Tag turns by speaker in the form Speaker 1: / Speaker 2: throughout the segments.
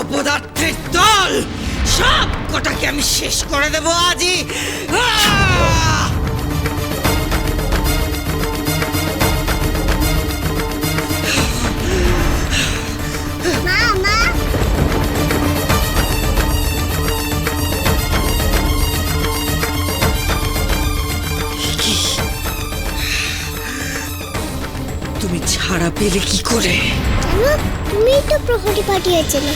Speaker 1: অপদার্থের দল, সব কটাকে আমি শেষ করে দেবো আজই।
Speaker 2: মা মা
Speaker 1: তুমি ছাড়া পেলে কি করে?
Speaker 2: কেন? তুমিই তো প্রহরী পাঠিয়েছিলে।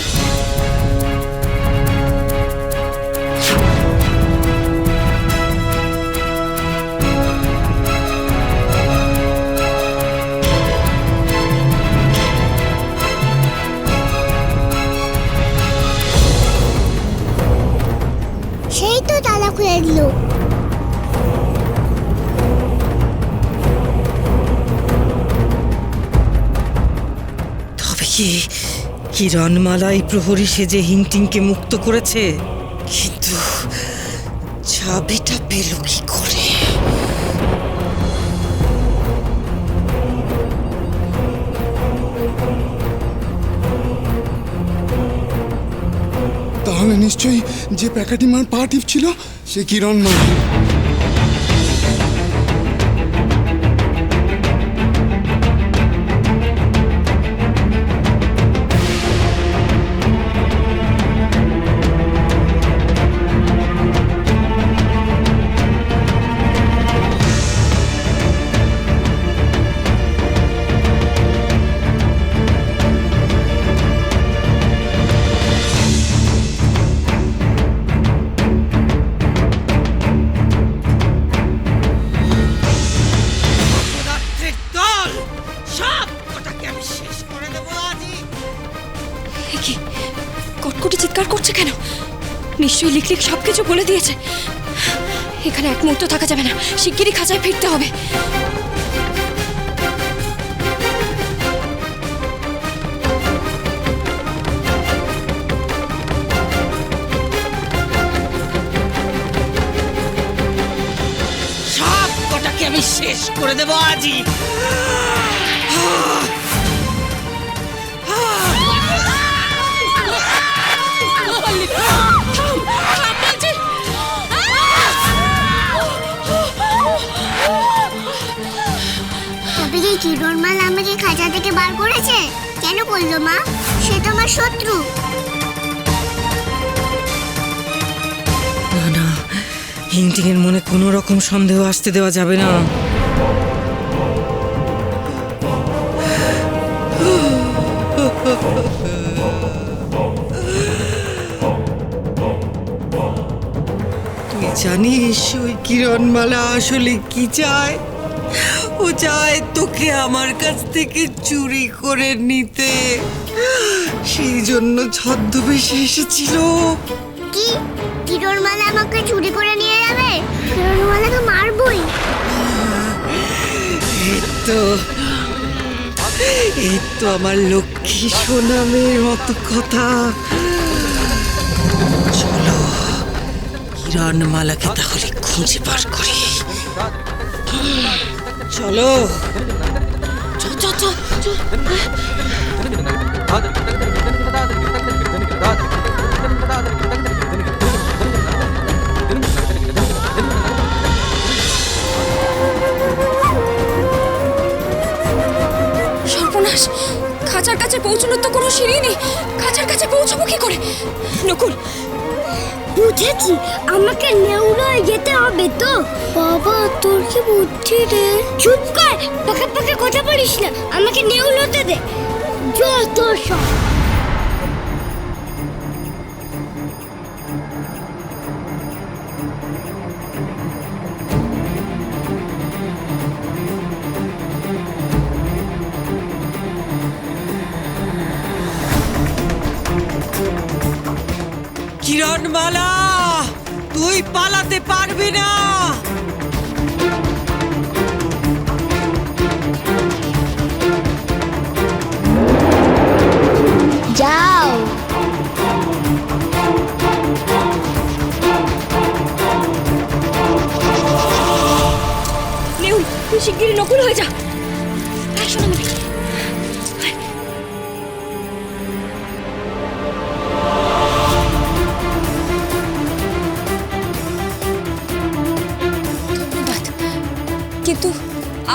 Speaker 2: সেই তো তালা খুলে দিল।
Speaker 1: তবে কি কিরণমালা এই প্রহরী সেজে হিংটিংকে মুক্ত করেছে? কিন্তু চাবিটা পেল কি করে?
Speaker 3: তাহলে নিশ্চয়ই যে প্যাকেটি মার পা টিপছিল সে কিরণ মা।
Speaker 1: অপদার্থের দল, সব কটাকে আমি শেষ করে দেবো আজই।
Speaker 4: কি কটকটি চিৎকার করছে কেন? নিশ্চয়ই লিকলিক সবকিছু বলে দিয়েছে। এখানে এক মুহূর্ত থাকা যাবে না, শিগগিরই খাঁচায় ফিরতে হবে।
Speaker 1: সব কটাকে আমি শেষ করে দেবো আজই।
Speaker 2: তবে কি কিরণমালা আমাকে খাঁচা থেকে বার করেছে? কেন করলো মা? সে তো আমার শত্রু।
Speaker 1: না না, হিংটিং এর মনে কোনো রকম সন্দেহ আসতে দেওয়া যাবে না। তুই জানিস ওই কিরণমালা আসলে কি চায়? ও চায় তোকে আমার কাছ থেকে চুরি করে নিতে। সেই জন্য ছদ্মবেশে এসেছিল।
Speaker 2: কি কিরণমালা আমাকে চুরি করে নিয়ে যাবে? কিরণমালাকে মারবই।
Speaker 1: এই তো আমার লক্ষ্মী সোনামের মতো কথা। চলো কিরণমালাকে তাহলে খুঁজে বার করি। চলো।
Speaker 4: সর্বনাশ, খাঁচার কাছে পৌঁছানোর তো কোনো সিঁড়ি নেই। খাঁচার কাছে পৌঁছাবো কি করে? নকুল,
Speaker 2: বুঝেছি, আমাকে নেউড়ায় যেতে হবে তো। বাবা তোর কি বুদ্ধি রে! চুপ কর, পাকা পাকা কথা বলিস না। আমাকে নেউড়াতে দে। যত সব
Speaker 1: কিরণমালা, তুই পালাতে পারবি না।
Speaker 2: যাও।
Speaker 4: নেউল, তুই শিগগিরই নকুল হয়ে যা। শোনো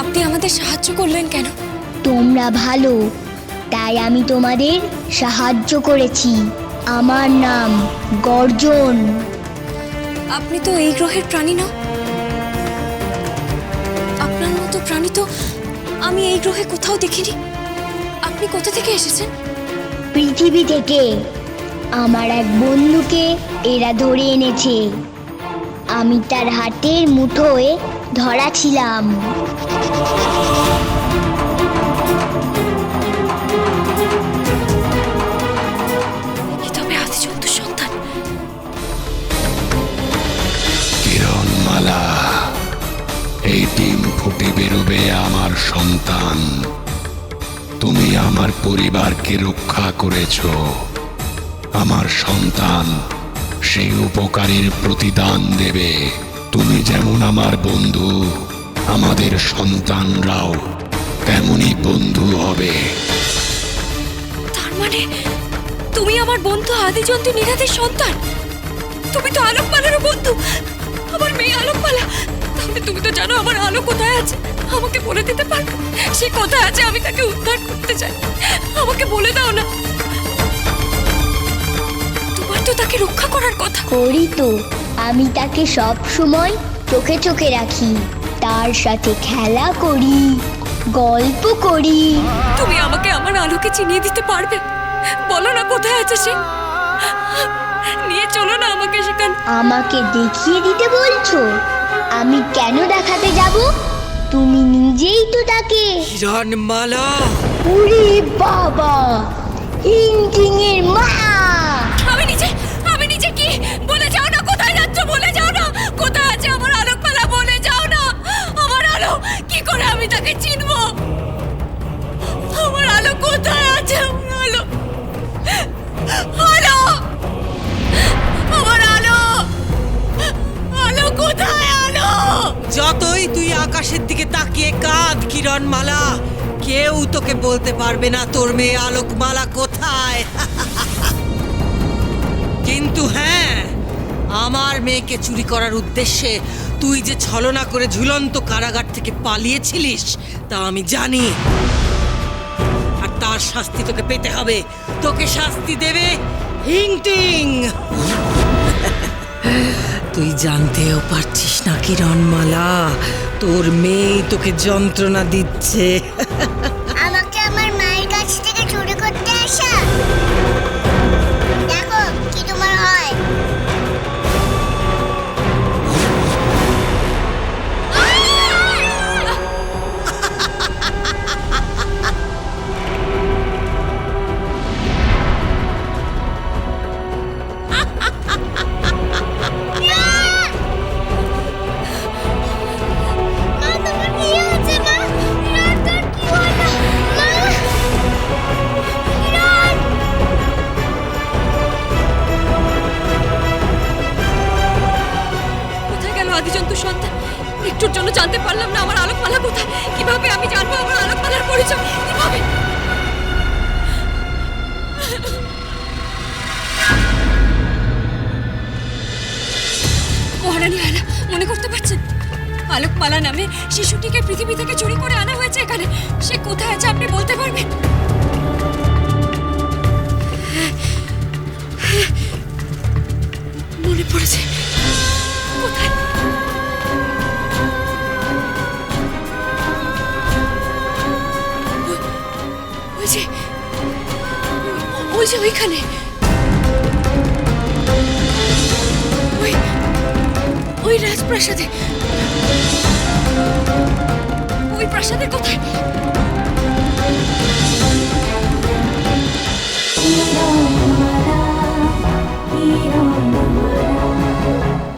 Speaker 4: আপনি আমাদের সাহায্য করলেন কেন?
Speaker 2: তোমরা ভালো, তাই আমি তোমাদের সাহায্য করেছি। আমার নাম গর্জন।
Speaker 4: আপনি তো এই গ্রহের প্রাণী না। আপনার মতো প্রাণী তো আমি এই গ্রহে কোথাও দেখিনি। আপনি কোথা থেকে এসেছেন?
Speaker 2: পৃথিবী থেকে আমার এক বন্ধুকে এরা ধরে এনেছে। আমি তার হাতের মুঠোয় ধরা ছিলাম।
Speaker 4: এ তবে আদিজন্তুর সন্তান।
Speaker 5: কিরণমালা, এই ডিম ফুটে বেরোবে আমার সন্তান। তুমি আমার পরিবারকে রক্ষা করেছ। আমার সন্তান সেই উপকারের প্রতিদান দেবে। তুমি যেমন আমার বন্ধু, আমাদের সন্তানরাও তেমনই বন্ধু হবে।
Speaker 4: তার মানে তুমি আমার বন্ধু আদিজন্তু নীরাদের সন্তান। তুমি তো আলোকমালারও বন্ধু, আমার মেয়ে আলোকমালা। তাহলে তুমি তো জানো আমার আলো কোথায় আছে। আমাকে বলে দিতে পারবে সে কোথায় আছে? আমি তাকে উদ্ধার করতে চাই, আমাকে বলে দাও না। তোমার তো তাকে রক্ষা করার কথা।
Speaker 2: করি তো, আমি তাকে সব সময় চোখে চোখে রাখি, তার সাথে খেলা করি, গল্প করি।
Speaker 4: তুমি আমাকে আমার আলোকে চিনিয়ে দিতে পারবে? বলো না কোথায় আছে সে, নিয়ে চলো না আমাকে সেখানে।
Speaker 2: আমাকে দেখিয়ে দিতে বলছো? আমি কেন দেখাতে যাব? তুমি নিজেই তো তাকে।
Speaker 1: কিরণমালা,
Speaker 2: ওরে বাবা, হিংটিং এর মা!
Speaker 4: আমি নিজে কি? বলে যাও না কোথায় যাচ্ছ, বলে যাও না কোথায় আছে আমার আলোকমালা, বলে যাও না। আমার আলো কি করে আমি তাকে চিনবো? আমার আলো কোথায় আছে? আমার আলো, আলো, আমার আলো, আলো কোথায়? আলো
Speaker 1: যতই তুই আকাশের দিকে তাকিয়ে কাঁদ কিরণমালা, কেউ তোকে বলতে পারবে না তোর মেয়ে আলোকমালা কোথায়। কিন্তু হ্যাঁ, আমার মেয়েকে চুরি করার উদ্দেশ্যে তুই যে ছলনা করে ঝুলন্ত কারাগার থেকে পালিয়েছিলিস তা আমি জানি। আর তার শাস্তি তোকে পেতে হবে। তোকে শাস্তি দেবে হিংটিং। তুই জানতেও পারছিস না কিরণমালা, তোর মেয়ে তোকে যন্ত্রণা দিচ্ছে।
Speaker 2: আমাকে আমার মায়ের কাছ থেকে চুরি করতে আসা, দেখো কি তোমার হয়।
Speaker 4: কোথায় গেল আদিজন্তু সন্তান? একটুর জন্য জানতে পারলাম না আমার আলোকমালা কোথায়। কিভাবে আমি জানবো আমার আলোকমালার পরিচয়? কিভাবে? মহারানী আয়না, মনে করতে পারছেন? আলোকমালা নামে শিশুটিকে পৃথিবী থেকে চুরি করে আনা হয়েছে এখানে। সে কোথায় আছে আপনি বলতে পারবেন? মনে পড়েছে। কোথায়? ওই যে, ওই যে ওইখানে, ওই রাজপ্রাসাদে। ওই প্রাসাদের কোথায়?